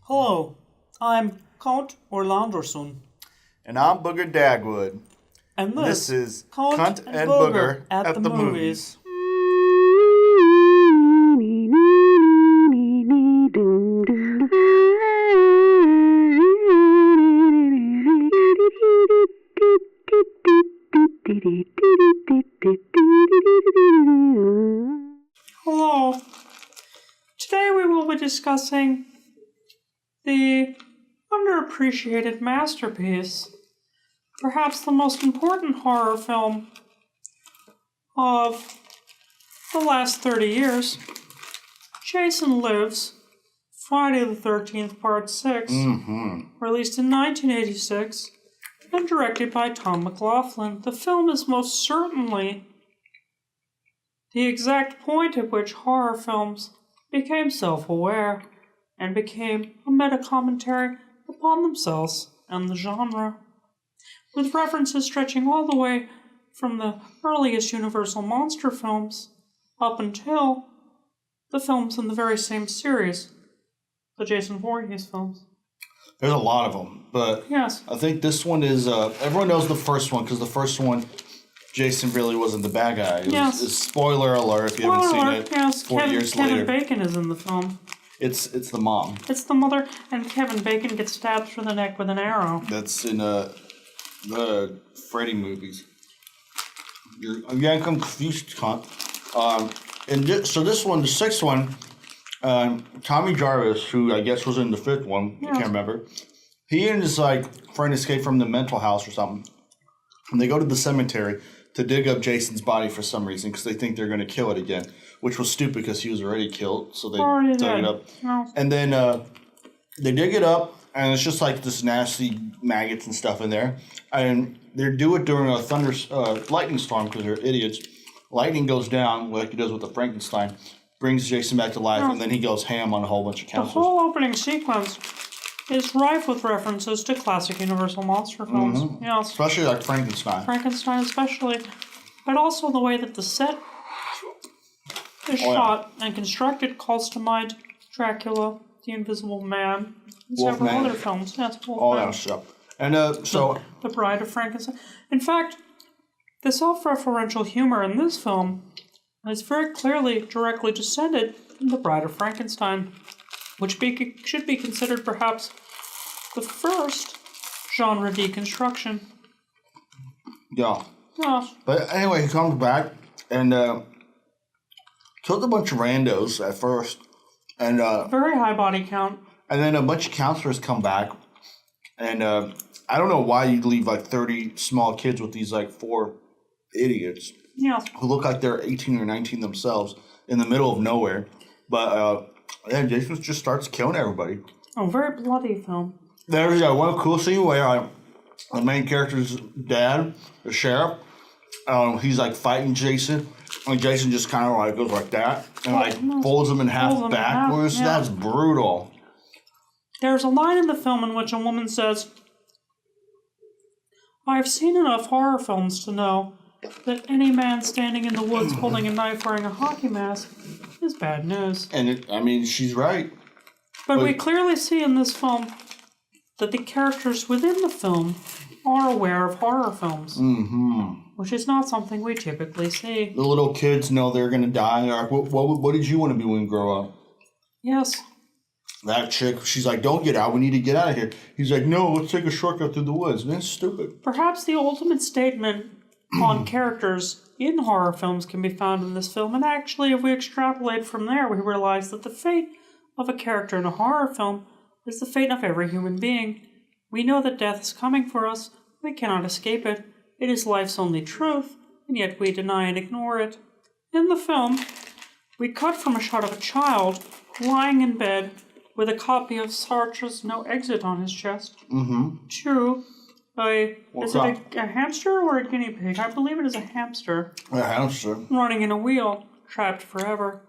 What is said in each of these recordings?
Hello, I'm Count Orlanderson, And I'm Booger Dagwood. and This is Kønt Kønt and Booger at the movies. Hello. Today we will be discussing the underappreciated masterpiece, perhaps the most important horror film of the last 30 years, Jason Lives, Friday the 13th, Part 6, released in 1986 and directed by Tom McLaughlin. The film is most certainly the exact point at which horror films became self-aware and became a meta-commentary upon themselves and the genre, with references stretching all the way from the earliest Universal monster films up until the films in the very same series, the Jason Voorhees films. There's a lot of them, but Yes. I think this one is, everyone knows the first one, because the first one, Jason really wasn't the bad guy. Yes. Spoiler alert if you haven't seen it. Yes, 40 years Kevin later. Bacon is in the film. It's the mom. It's the mother, and Kevin Bacon gets stabbed through the neck with an arrow. That's in the Freddy movies. You're getting confused, cunt. So this one, the sixth one, Tommy Jarvis, who I guess was in the fifth one, I can't remember. He and his friend escape from the mental house or something, and they go to the cemetery to dig up Jason's body for some reason because they think they're going to kill it again, which was stupid because he was already killed. So they dug it up, and then they dig it up, and it's just like this nasty maggots and stuff in there, and they do it during a lightning storm because they're idiots. Lightning goes down like he does with the Frankenstein, brings Jason back to life, and then he goes ham on a whole bunch of The counselors. whole opening sequence is rife with references to classic Universal monster films. Yes, Especially like Frankenstein. Frankenstein especially, but also the way that the set is shot and constructed calls to mind Dracula, The Invisible Man, and several Wolfman. other films. Yes, All Wolfman. that stuff. And so The Bride of Frankenstein. In fact, the self-referential humor in this film is very clearly directly descended from The Bride of Frankenstein, which should be considered perhaps the first genre deconstruction. yeah. Yes. But anyway, he comes back and killed a bunch of randos at first. And Very high body count. and then a bunch of counselors come back. And I don't know why you'd leave 30 small kids with these 4 idiots Yes. who look like they're 18 or 19 themselves in the middle of nowhere. But Jason just starts killing everybody. A very bloody film. There's one cool scene where the main character's dad, the sheriff, he's fighting Jason, and Jason just kind of goes like that and folds him in half backwards. yeah. That's brutal. There's a line in the film in which a woman says, "I've seen enough horror films to know that any man standing in the woods holding a knife wearing a hockey mask is bad news." And she's right. But we clearly see in this film that the characters within the film are aware of horror films, which is not something we typically see. The little kids know they're gonna die. They're like, what did you want to be when you grow up? Yes. That chick, she's like, don't get out. We need to get out of here. He's like, no, let's take a shortcut through the woods. And that's stupid. Perhaps the ultimate statement on characters in horror films can be found in this film, and actually, if we extrapolate from there, we realize that the fate of a character in a horror film is the fate of every human being. We know that death is coming for us. We cannot escape it. It is life's only truth, and yet we deny and ignore it. In the film, we cut from a shot of a child lying in bed with a copy of Sartre's No Exit on his chest to is it a hamster or a guinea pig? I believe it is a hamster. A hamster. Running in a wheel, trapped forever.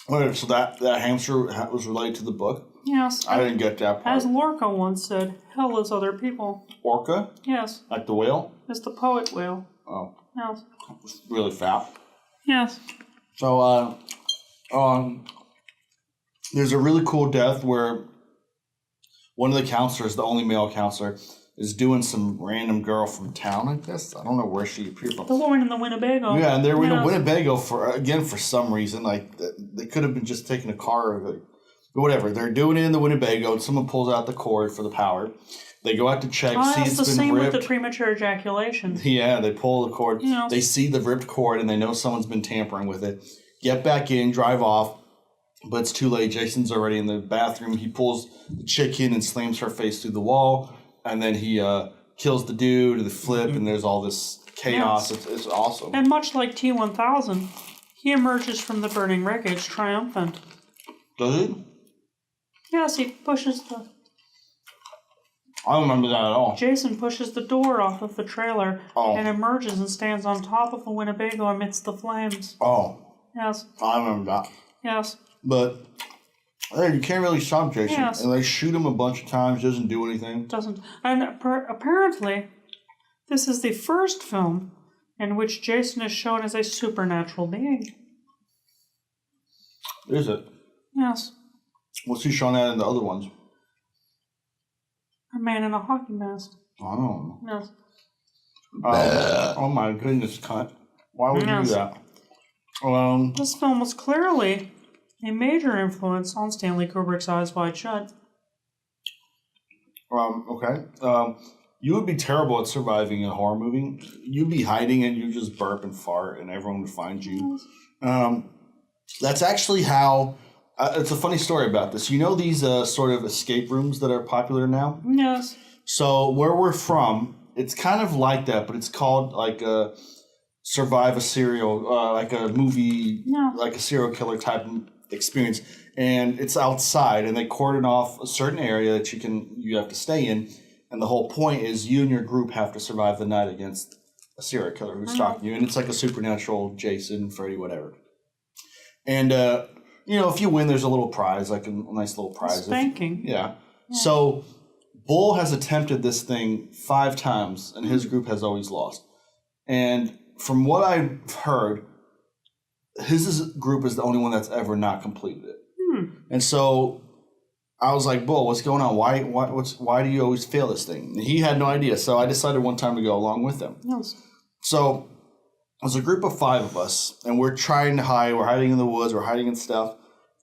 Wait, so that hamster was related to the book? Yes. I didn't get that part. As Lorca once said, hell is other people. Orca? Yes. Like the whale? It's the poet whale. Oh. Yes. It's really fat. Yes. So, there's a really cool death where one of the counselors, the only male counselor, is doing some random girl from town, I guess. I don't know where she appeared from. The woman in the Winnebago. Yeah, and they were in Winnebago for some reason. Like, they could have been just taking a car or whatever. They're doing it in the Winnebago, and someone pulls out the cord for the power. They go out to check, see it's been ripped. It's the same with the premature ejaculation. Yeah, they pull the cord. They see the ripped cord, and they know someone's been tampering with it. Get back in, drive off, but it's too late. Jason's already in the bathroom. He pulls the chick in and slams her face through the wall. And then he kills the dude, the flip, and there's all this chaos. Yes. It's awesome. And much like T-1000, he emerges from the burning wreckage triumphant. Does he? Yes, he pushes the... I don't remember that at all. Jason pushes the door off of the trailer and emerges and stands on top of the Winnebago amidst the flames. Oh. Yes. I remember that. Yes. But... Hey, you can't really stop Jason. Yes. And they shoot him a bunch of times, doesn't do anything. Doesn't. And apparently, this is the first film in which Jason is shown as a supernatural being. Is it? Yes. What's he shown at in the other ones? A man in a hockey mask. I don't know. Yes. Oh my goodness, cunt. Why would you do that? This film was clearly a major influence on Stanley Kubrick's Eyes Wide Shut. Okay. You would be terrible at surviving a horror movie. You'd be hiding and you just burp and fart and everyone would find you. That's actually how... it's a funny story about this. You know these sort of escape rooms that are popular now? Yes. So where we're from, it's kind of like that, but it's called like a survive a serial, like a movie, like a serial killer type experience. And it's outside, and they cordon off a certain area that you have to stay in. And the whole point is you and your group have to survive the night against a serial killer who's stalking you. And it's like a supernatural Jason, Freddy, whatever. And, if you win, there's a little prize, like a nice little prize. Spanking. Yeah. So Bull has attempted this thing 5 times, and his group has always lost. And from what I've heard, his group is the only one that's ever not completed it. And so I was like, Bull, what's going on? Why do you always fail this thing? And he had no idea. So I decided one time to go along with him. Yes. So there's a group of 5 of us, and we're trying to hide. We're hiding in the woods. We're hiding in stuff.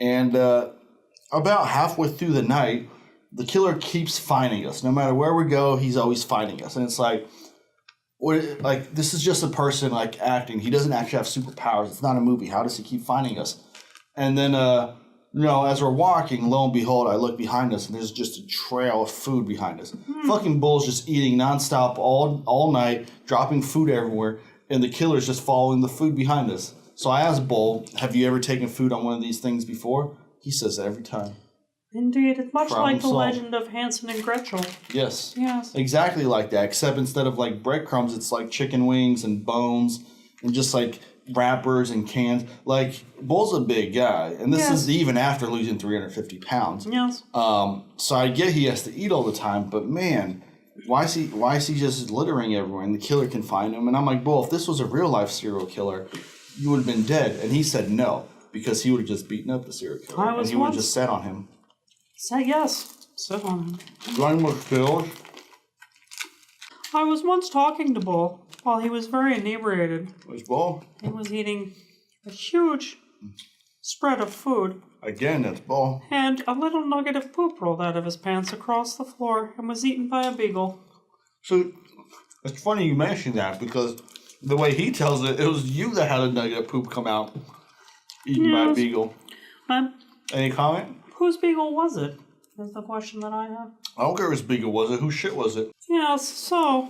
And about halfway through the night, the killer keeps finding us. No matter where we go, he's always finding us. And it's like, this is just a person like acting. He doesn't actually have superpowers. It's not a movie. How does he keep finding us? And then, as we're walking, lo and behold, I look behind us, and there's just a trail of food behind us. Fucking Bull's just eating nonstop all night, dropping food everywhere, and the killer's just following the food behind us. So I asked Bull, have you ever taken food on one of these things before? He says that every time. Indeed, it's much like the legend of Hansel and Gretel. Yes. Yes. Exactly like that, except instead of like breadcrumbs, it's like chicken wings and bones and just like wrappers and cans. Like, Bull's a big guy, and this is even after losing 350 pounds. Yes. So I get he has to eat all the time, but man, why is he just littering everywhere and the killer can find him? And I'm like, Bull, if this was a real life serial killer, you would have been dead. And he said no, because he would have just beaten up the serial killer. And he would have just sat on him. Yes. Sit on him. Run with skills. I was once talking to Bull while he was very inebriated. Where's Bull? He was eating a huge spread of food. Again, that's Bull. And a little nugget of poop rolled out of his pants across the floor and was eaten by a beagle. So, it's funny you mention that, because the way he tells it, it was you that had a nugget of poop come out eaten by a beagle. Any comment? Whose beagle was it? Is the question that I have. I don't care whose beagle was it. Whose shit was it? Yes, so,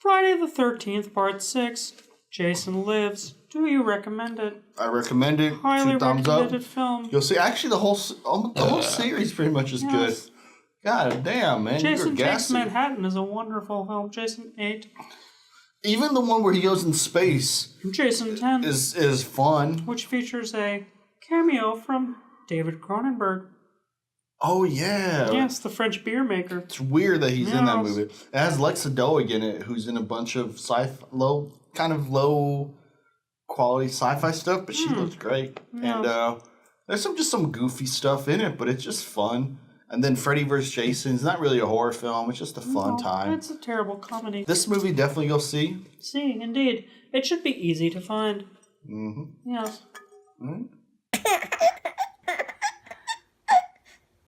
Friday the 13th, Part 6, Jason Lives. Do you recommend it? I recommend it. Highly 2 thumbs up. recommended film. You'll see, actually, the whole series pretty much is good. God damn, man. Jason Takes Manhattan is a wonderful film. Jason 8. Even the one where he goes in space. Jason 10. Is fun. Which features a cameo from David Cronenberg. Oh, yeah. Yes, the French beer maker. It's weird that he's in that movie. It has Lexa Doig in it, who's in a bunch of low quality sci-fi stuff, but she looks great. And there's some goofy stuff in it, but it's just fun. And then Freddy vs. Jason is not really a horror film. It's just a fun time. It's a terrible comedy. This movie definitely you'll see. See, indeed. It should be easy to find. Mm-hmm. Yes. All right.